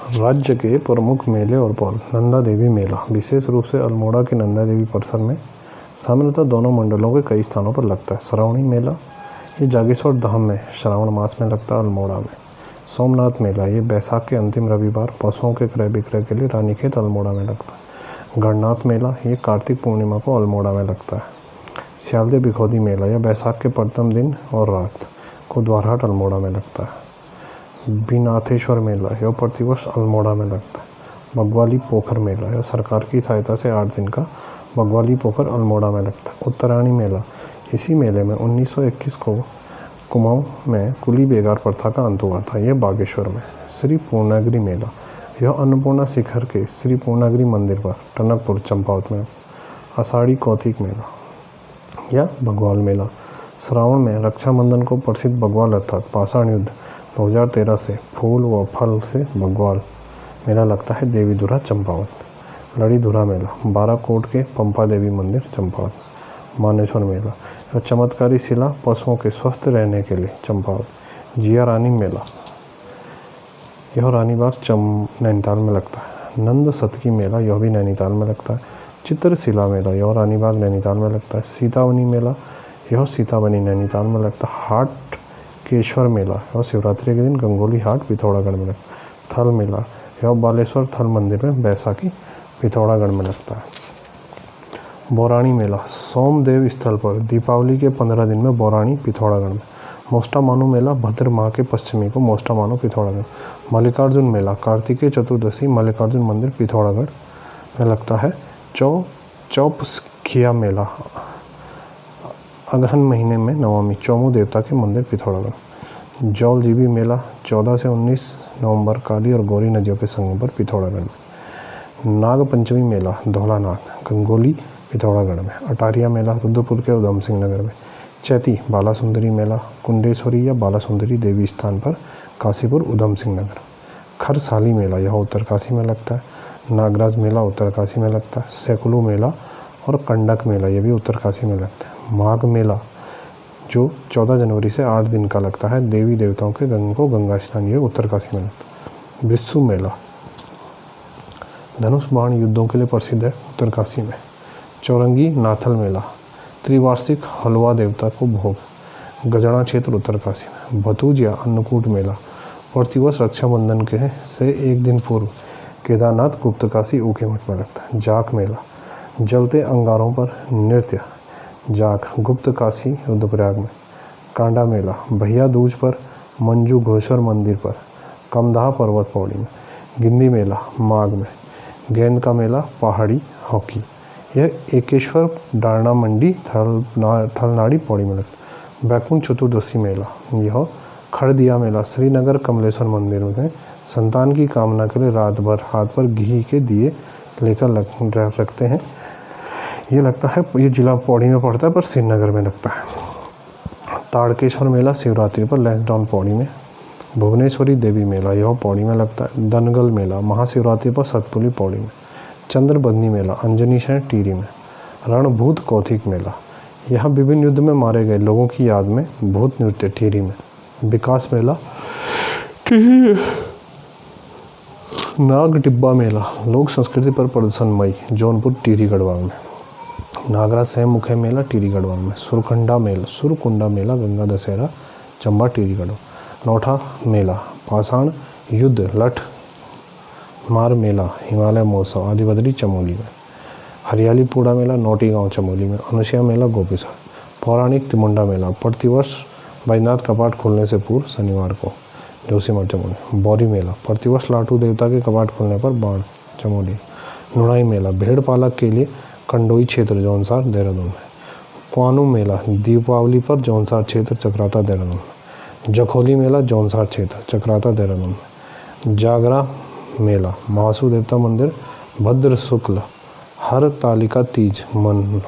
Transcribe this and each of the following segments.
राज्य के प्रमुख मेले और पौल। नंदा देवी मेला विशेष रूप से अल्मोड़ा के नंदा देवी परिसर में सामान्यतः दोनों मंडलों के कई स्थानों पर लगता है। श्रावणी मेला ये जागेश्वर धाम में श्रावण मास में लगता है अल्मोड़ा में। सोमनाथ मेला ये बैसाख के अंतिम रविवार पशुओं के क्रय विक्रय के लिए रानीखेत अल्मोड़ा में लगता है। गणनाथ मेला ये कार्तिक पूर्णिमा को अल्मोड़ा में लगता है। सियालदे बिखौदी मेला यह बैसाख के प्रथम दिन और रात को द्वारहाट अल्मोड़ा में लगता है। बिनाथेश्वर मेला यह प्रतिवर्ष अल्मोड़ा में लगता है। बगवाली पोखर मेला यह सरकार की सहायता से 8 दिन का बगवाली पोखर अल्मोड़ा में लगता है। उत्तरायणी मेला इसी मेले में 1921 को कुमाऊं में कुली बेगार प्रथा का अंत हुआ था। यह बागेश्वर में। श्री पूर्णागिरि मेला यह अन्नपूर्णा शिखर के श्री पूर्णागिरि मंदिर पर टनकपुर चंपावत में। आषाढ़ी कौतिक मेला या बग्वाल मेला श्रावण में रक्षाबंधन को प्रसिद्ध बग्वाल अर्थात पाषाण युद्ध 2013 से फूल व फल से बग्वाल मेला लगता है देवीधुरा चंपावत। लड़ीधुरा मेला बाराकोट के पंपा देवी मंदिर चंपावत। मानेश्वर मेला यह चमत्कारी शिला पशुओं के स्वस्थ रहने के लिए चंपावत। जिया रानी मेला यह रानीबाग नैनीताल में लगता है। नंद सतकी मेला यह भी नैनीताल में लगता है। चित्रशिला मेला यह रानीबाग नैनीताल में लगता है। सीतावनी मेला यह सीतावनी नैनीताल में लगता है। हाट केश्वर मेला यह शिवरात्रि के दिन गंगोली हाट पिथौरागढ़ में लगता है। थल मेला यह बालेश्वर थल मंदिर में बैसाखी पिथौरागढ़ में लगता है। बौराणी मेला सोमदेव स्थल पर दीपावली के 15 दिन में बौराणी पिथौरागढ़ में। मोस्टामानु मेला भद्र माह के पश्चिमी को मोस्टामानु पिथौरागढ़। मल्लिकार्जुन मेला कार्तिकेय चतुर्दशी मल्लिकार्जुन मंदिर पिथौरागढ़ में लगता है। चौपखिया मेला अगहन महीने में नवमी चौमू देवता के मंदिर पिथौरागढ़। जौलजीबी मेला 14 से 19 नवंबर काली और गौरी नदियों के संगम पर पिथौरागढ़ में। नाग पंचमी मेला धौलानाग गंगोली पिथौरागढ़ में। अटारिया मेला रुद्रपुर के उधम सिंह नगर में। चैती बालासुंदरी मेला कुंडेश्वरी या बालासुंदरी देवी स्थान पर काशीपुर उधम सिंह नगर। खरसाली मेला यह उत्तरकाशी में लगता है। नागराज मेला उत्तरकाशी में लगता है। सैकुलू मेला और कंडक मेला यह भी उत्तरकाशी में लगता है। माघ मेला जो 14 जनवरी से 8 दिन का लगता है देवी देवताओं के गंगा स्नान यह उत्तरकाशी में लगता है। विश्व मेला धनुष बाण युद्धों के लिए प्रसिद्ध है उत्तरकाशी में। चौरंगी नाथल मेला त्रिवार्षिक हलवा देवता को भोग गजड़ा क्षेत्र उत्तरकाशी में। भतूज या अन्नकूट मेला प्रतिवर्ष रक्षाबंधन के से 1 दिन पूर्व केदारनाथ गुप्तकाशी ऊखीमठ में लगता है। जाख मेला जलते अंगारों पर नृत्य जाख गुप्तकाशी रुद्रप्रयाग में। कांडा मेला भैया दूज पर मंजू घोषर मंदिर पर कमदाह पर्वत पौड़ी में। गिंदी मेला माघ में। गेंद का मेला पहाड़ी हॉकी यह एकेश्वर डारना मंडी थलनाड़ी पौड़ी में लगता है। बैकुंठ चतुर्दशी मेला यह खड़दिया मेला श्रीनगर कमलेश्वर मंदिर में संतान की कामना के लिए रात भर हाथ पर घी के दिए लेकर रखते हैं। ये लगता है ये जिला पौड़ी में पड़ता है पर श्रीनगर में लगता है। ताड़केश्वर मेला शिवरात्रि पर लैंसडाउन पौड़ी में। भुवनेश्वरी देवी मेला यह पौड़ी में लगता है। दनगल मेला महाशिवरात्रि पर सतपुली पौड़ी में। चंद्रबदनी मेला अंजनी शहर टिहरी में। रणभूत कौथिक मेला यह विभिन्न युद्ध में मारे गए लोगों की याद में भूत नृत्य टिहरी में। विकास मेला नाग टिब्बा मेला लोक संस्कृति पर प्रदर्शनमयी जौनपुर टिहरी गढ़वाल में। नागराज स्वयं मुखे मेला टिहरी गढ़वाल में। सुरकुंडा मेला गंगा दशहरा चंबा टिहरी गढ़वाल। नौठा मेला पाषाण युद्ध लठ मार मेला हिमालय महोत्सव आदिबदरी चमोली में। हरियाली पूड़ा मेला नौटी गांव चमोली में। अनुसुईया मेला गोपीसर। पौराणिक तिमुंडा मेला प्रतिवर्ष बैजनाथ कपाट खुलने से पूर्व शनिवार को जोशीमठ चमोली। बौरी मेला प्रतिवर्ष लाटू देवता के कपाट खुलने पर बाण चमोली। नुणाई मेला भेड़ पालक के लिए कंडोई क्षेत्र जौनसार देहरादून में। कुआनू मेला दीपावली पर जौनसार क्षेत्र चक्राता देहरादून में। जखोली मेला जौनसार क्षेत्र चक्राता देहरादून में। जागरा मेला महासू देवता मंदिर भद्र शुक्ल हर तालिका तीज मन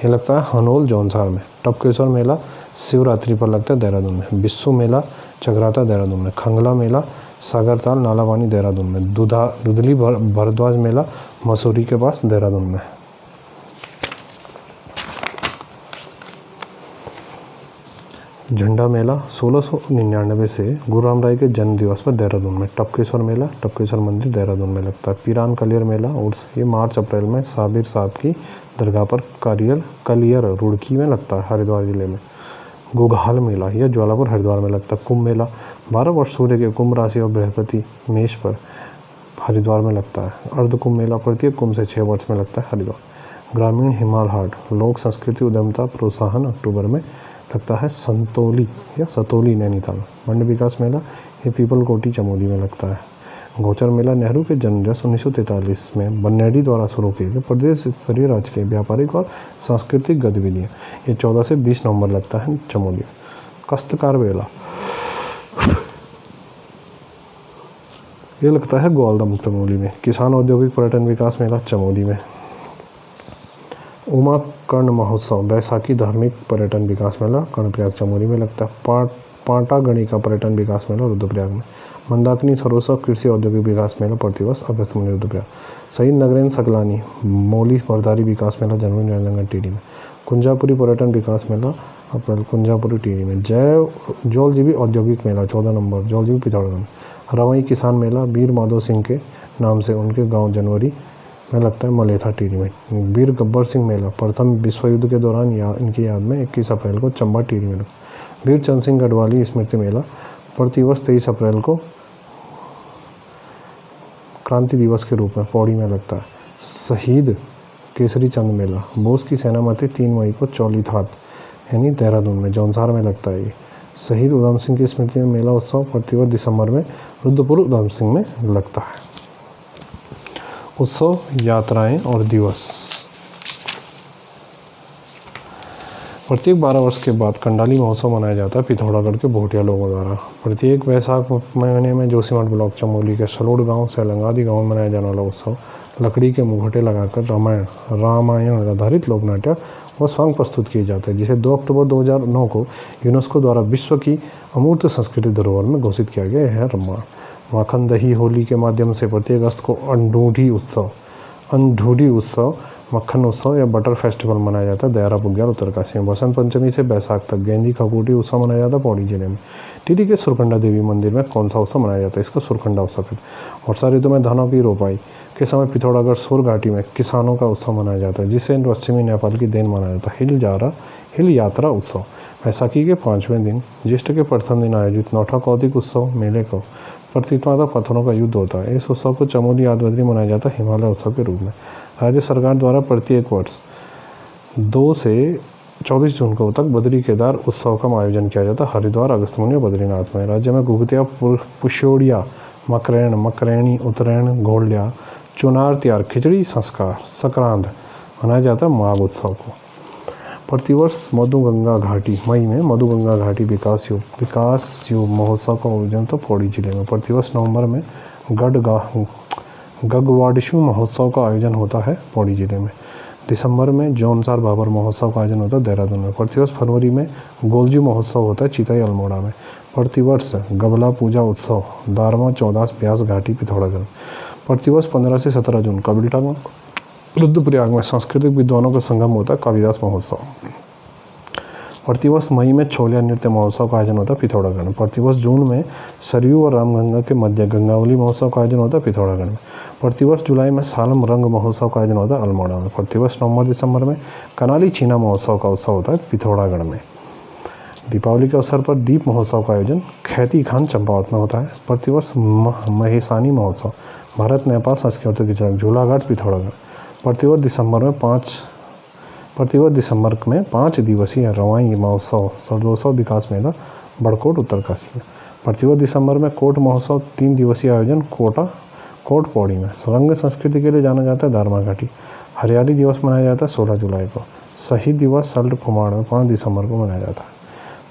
ये लगता है हनोल जौनसार में। टपकेश्वर मेला शिवरात्रि पर लगता है देहरादून में। बिस्सू मेला चक्राता देहरादून में। खंगला मेला सागरताल नालापानी देहरादून में। दुधली भरद्वाज मेला मसूरी के पास देहरादून में। झंडा मेला 1699 से गुरु राम राय के जन्म दिवस पर देहरादून में। टपकेश्वर मेला, टपकेश्वर मंदिर देहरादून में लगता है। पीरान कलियर मेला उर्स, ये मार्च अप्रैल में साबिर साहब की दरगाह पर कलियर रुड़की में लगता है, हरिद्वार जिले में। गोघाल मेला, यह ज्वालापुर हरिद्वार में लगता है। कुंभ मेला 12 वर्ष सूर्य के कुंभ राशि और बृहस्पति मेष पर हरिद्वार में लगता है। अर्ध कुंभ मेला प्रत्येक कुंभ से 6 वर्ष में लगता है, हरिद्वार। ग्रामीण हिमाल हाट, लोक संस्कृति उद्यमता प्रोत्साहन, अक्टूबर में लगता है संतोली या सतोली नैनीताल। मंड विकास मेला ये पीपल कोटी चमोली में लगता है। गोचर मेला नेहरू के जन्मदिवस 1943 में बन्नेडी द्वारा शुरू किए गए प्रदेश स्तरीय राजकीय व्यापारिक और सांस्कृतिक गतिविधियाँ, ये 14 से 20 नवंबर लगता है चमोली। काश्तकार मेला ये लगता है ग्वालदम चमोली में। किसान औद्योगिक पर्यटन विकास मेला चमोली में। उमा कर्ण महोत्सव बैसाखी धार्मिक पर्यटन विकास मेला कर्णप्रयाग चमोली में लगता है। पाटागणी का पर्यटन विकास मेला रुद्रप्रयाग में। मंदाकिनी सरोत्सव कृषि औद्योगिक विकास मेला प्रतिवर्ष अगस्त में रुद्रप्रयाग। शहीद नगरेंद्र सकलानी मौली बरदारी विकास मेला जनवरी राजनांदगांव टीडी में। कुंजापुरी पर्यटन विकास मेला अप्रैल कुंजापुरी टीडी में। जौलजीबी औद्योगिक मेला 14 नवंबर जौलजीबी पिथौरागढ़ में। रवई किसान मेला वीर माधव सिंह के नाम से उनके गाँव जनवरी में लगता है, मलेथा टीडी में। वीर गब्बर सिंह मेला प्रथम विश्व युद्ध के दौरान इनकी याद में 21 अप्रैल को चंबा टीडी में लगता है। वीर चंद सिंह गढ़वाली स्मृति मेला प्रतिवर्ष 23 अप्रैल को क्रांति दिवस के रूप में पौड़ी में लगता है। शहीद केसरी चंद मेला बोस की सेना मते 3 मई को चौलीथात यानी देहरादून में जौनसार में लगता है। ये शहीद उधम सिंह की स्मृति में मेला उत्सव प्रतिवर्ष दिसंबर में रुद्रपुर उधम सिंह में लगता है। उत्सव, यात्राएं और दिवस। प्रत्येक 12 वर्ष के बाद कंडाली महोत्सव मनाया जाता है पिथौरागढ़ के भोटिया लोगों द्वारा। प्रत्येक वैशाख महीने में जोशीमठ ब्लॉक चमोली के सलोड़ गांव सैलंग आदि गाँव में मनाया जाने वाला उत्सव लकड़ी के मुखौटे लगाकर रामायण आधारित लोकनाट्य व सॉन्ग प्रस्तुत किए जाते हैं, जिसे 2 अक्टूबर 2009 को यूनेस्को द्वारा विश्व की अमूर्त संस्कृति धरोहर में घोषित किया गया है। रामायण। माखन दही होली के माध्यम से प्रत्येक अगस्त को अंधूढ़ी उत्सव मक्खन उत्सव या बटर फेस्टिवल मनाया जाता है दयारा बुग्याल उत्तरकाशी में। बसंत पंचमी से बैसाख तक गेंदी खकुटी उत्सव मनाया जाता है पौड़ी जिले में। टिहरी के सुरकंडा देवी मंदिर में कौन सा उत्सव मनाया जाता है? इसको सुरकंडा उत्सव कहते हैं। वर्षा ऋतु में धानों की रोपाई के समय पिथौरागढ़ सोर घाटी में किसानों का उत्सव मनाया जाता है, जिसे पश्चिमी नेपाल की देन माना जाता है। हिल यात्रा उत्सव बैसाखी के 5वें दिन ज्येष्ठ के प्रथम दिन आयोजित नौठा कौतिक उत्सव मेले को प्रतीकात्मक पत्थरों का युद्ध होता है। इस उत्सव को चमोली यादवद्री मनाया जाता है हिमालय उत्सव के रूप में। राज्य सरकार द्वारा प्रत्येक वर्ष 2 से 24 जून को तक बद्री केदार उत्सव का आयोजन किया जाता है हरिद्वार, अगस्त्यमुनि और बद्रीनाथ में। राज्य में घुघतिया, पुष्योड़िया, मकरैणी, उत्तरायण, घोड़लिया, चुनार त्यार, खिचड़ी संस्कार, संक्रांत मनाया जाता है माघ उत्सव को। प्रतिवर्ष मधुगंगा घाटी मई में मधुगंगा घाटी विकास युग महोत्सव का आयोजन तो पौड़ी जिले में। प्रतिवर्ष नवंबर में गगवाडिशु महोत्सव का आयोजन होता है पौड़ी जिले में। दिसंबर में जौनसार बाबर महोत्सव का आयोजन होता है देहरादून में। प्रतिवर्ष फरवरी में गोलजी महोत्सव होता है चिताई अल्मोड़ा में। प्रतिवर्ष गबला पूजा उत्सव दारमा चौदास ब्यास घाटी पिथौरागढ़। प्रतिवर्ष 15 से 17 जून कबीरटांग रुद्रप्रयाग में सांस्कृतिक विद्वानों का संगम होता है कालिदास महोत्सव। प्रतिवर्ष मई में छोलिया नृत्य महोत्सव का आयोजन होता है पिथौरागढ़ में। प्रतिवर्ष जून में सरयू और रामगंगा के मध्य गंगावली महोत्सव का आयोजन होता है पिथौरागढ़ में। प्रतिवर्ष जुलाई में सालम रंग महोत्सव का आयोजन होता है अल्मोड़ा में। प्रतिवर्ष नवंबर दिसंबर में कनाली छीना महोत्सव का उत्सव होता है पिथौरागढ़ में। दीपावली के अवसर पर दीप महोत्सव का आयोजन खैती खान चंपावत में होता है। प्रतिवर्ष महेशानी महोत्सव भारत नेपाल संस्कृति की झलक झूलाघाट पिथौरागढ़। प्रतिवर्ष दिसंबर में 5 दिवसीय रवाई महोत्सव सरदोत्सव विकास मेला बड़कोट उत्तरकाशी में। प्रतिवर्ष दिसंबर में कोट महोत्सव 3 दिवसीय आयोजन कोट पौड़ी में। रंग संस्कृति के लिए जाना जाता है दारमा घाटी। हरियाली दिवस मनाया जाता है 16 जुलाई को। शहीद दिवस सल्ट कुमाड़ में 5 दिसंबर को मनाया जाता है।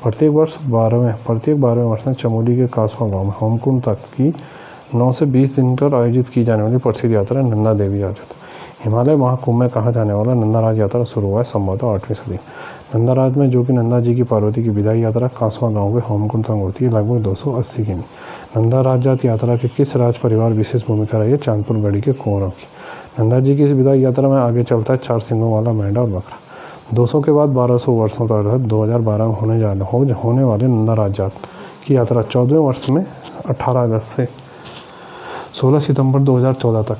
प्रत्येक 12वें वर्ष में चमोली के कासवा गाँव में होमकुंड तक की 9 से 20 दिन तक आयोजित की जाने वाली प्रसिद्ध यात्रा नंदा देवी यात्रा। हिमालय महाकुंभ में कहा जाने वाला नंदाराज यात्रा शुरू हुआ है संभवतः 8वीं सदी। नंदाराज में, जो कि नंदा जी की पार्वती की विदाई यात्रा कासवा गांव के होमकुंड तक होती है, लगभग 280 किमी। नंदाराज जात यात्रा के किस राज परिवार विशेष भूमिका रही है? चांदपुर गढ़ी के कुंवरों की। नंदा जी की इस विदाई यात्रा में आगे चलता है 4 सिंगों वाला मेंढा और बकरा। 200 के बाद 1200 वर्षों तक अर्थात 2012 में होने वाले नंदा राजजात की यात्रा 14वें वर्ष में 18 अगस्त से 16 सितंबर 2014 तक।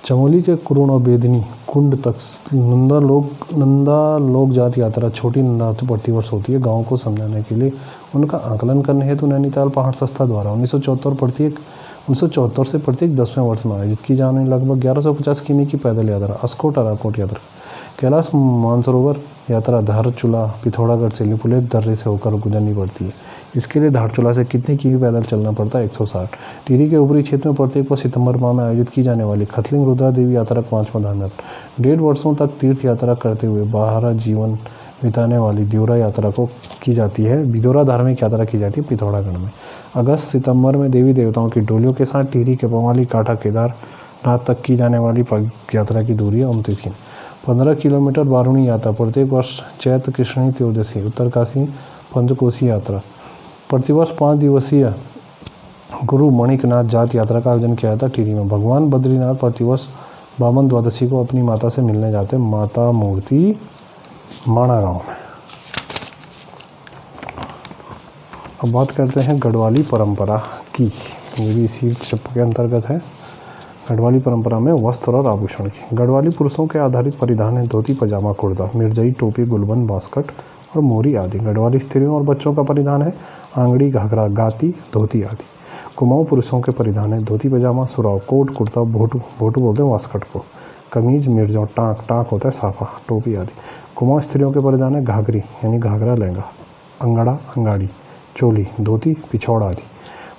चमोली के कुरुण और बेदनी कुंड तक नंदा लोक जात यात्रा छोटी नंदा प्रतिवर्ष होती है। गाँव को समझाने के लिए उनका आकलन करने हेतु नैनीताल पहाड़ संस्था द्वारा 1974 से प्रत्येक 10वें वर्ष में आयोजित की जाने लगभग 1150 किमी की पैदल यात्रा अस्कोट अराकोट यात्रा कैलाश मानसरोवर यात्रा धारचूला पिथौरागढ़ से लिपुलेख दर्रे से होकर गुजरनी पड़ती है। इसके लिए धारचूला से कितने किमी पैदल चलना पड़ता है? 160। टिहरी के ऊपरी क्षेत्र में प्रत्येक वर्ष सितंबर माह में आयोजित की जाने वाली खतलिंग रुद्रा देवी यात्रा 5वां धाम यात्रा 1.5 वर्षों तक तीर्थ यात्रा करते हुए बाहर जीवन बिताने वाली द्योरा यात्रा को की जाती है। बिदौरा धार्मिक यात्रा की जाती है पिथौरागढ़ में। अगस्त सितंबर में देवी देवताओं की डोलियों के साथ टिहरी के पवाली काठा केदारनाथ तक की जाने वाली यात्रा की दूरी 29 किमी 15 किलोमीटर बारूणी यात्रा प्रत्येक वर्ष चैत्र कृष्णी त्रयोदशी उत्तरकाशी पंचकोशी यात्रा प्रतिवर्ष 5 दिवसीय गुरु मणिकनाथ जात यात्रा का आयोजन किया जाता टिहरी में। भगवान बद्रीनाथ प्रतिवर्ष बामन द्वादशी को अपनी माता से मिलने जाते माता मूर्ति माणा गांव में। अब बात करते हैं गढ़वाली परंपरा की, ये भी इसी शब्द के अंतर्गत है। गढ़वाली परंपरा में वस्त्र और आभूषण की। गढ़वाली पुरुषों के आधारित परिधान है धोती पजामा कुर्ता मिर्जई टोपी गुलबंद बास्कट और मोरी आदि। गढ़वाली स्त्रियों और बच्चों का परिधान है आंगड़ी घाघरा गाती धोती आदि। कुमाऊं पुरुषों के परिधान है धोती पजामा सुराव कोट कुर्ता भोटू बोलते हैं वास्कट को कमीज मिर्जों टाक होता है साफा टोपी आदि। कुमाऊं स्त्रियों के परिधान है घाघरी यानी घाघरा लहंगा अंगड़ा अंगाड़ी चोली धोती पिछौड़ा आदि।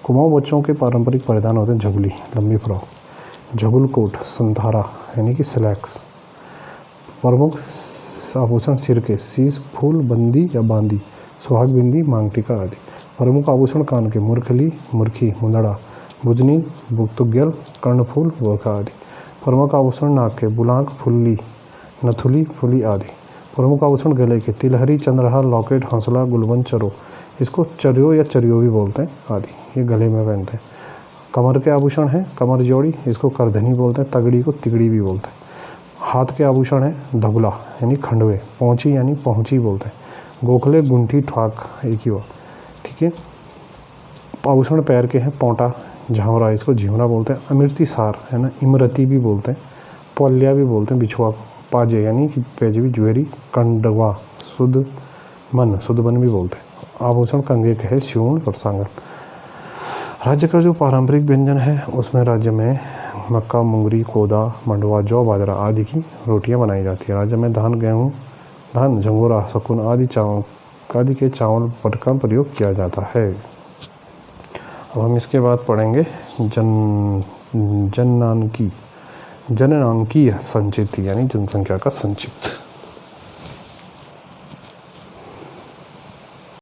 कुमाऊं बच्चों के पारंपरिक परिधान होते हैं झबली लंबी फ्रॉक झबुल कोट संथारा यानी कि स्लैक्स। प्रमुख आभूषण सिर के शीश फूल बंदी या बांदी सुहाग बिंदी मांग टीका आदि। प्रमुख आभूषण कान के मुरखी मुंदड़ा बुजनी बुक्तुग्यल कर्णफूल बोरखा आदि। प्रमुख आभूषण नाक के बुलांक फुल्ली नथुली फुली आदि। प्रमुख आभूषण गले के तिलहरी चंद्रहार लॉकेट हंसला गुलबंद चरो इसको चरियो या चरियो भी बोलते हैं आदि, ये गले में पहनते हैं। कमर के आभूषण हैं कमर जोड़ी इसको करधनी बोलते हैं तगड़ी को तिगड़ी भी बोलते हैं। हाथ के आभूषण है धबला यानी खंडवे पहुँची यानी पहुँची बोलते हैं। गोखले गुंठी ठाक एक ही बात, ठीक है। आभूषण पैर के हैं पोंटा झावरा इसको झिवरा बोलते हैं। अमृति सार है ना इमरती भी बोलते हैं। पौल्या भी बोलते हैं बिछुआ को। पाजे यानी कि पेजवी ज्वेरी कंडवा शुद्ध मन भी बोलते हैं। आभूषण कंगे के है स्यूण और सांगल। राज्य का जो पारंपरिक व्यंजन है उसमें राज्य में मक्का मुंगरी कोदा मंडवा जौ बाजरा आदि की रोटियां बनाई जाती है। राज्य में धान गेहूँ धान झंगोरा शकुन आदि के चावल पर का प्रयोग किया जाता है। अब हम इसके बाद पढ़ेंगे जननांकीय संचित यानी जनसंख्या का संक्षिप्त।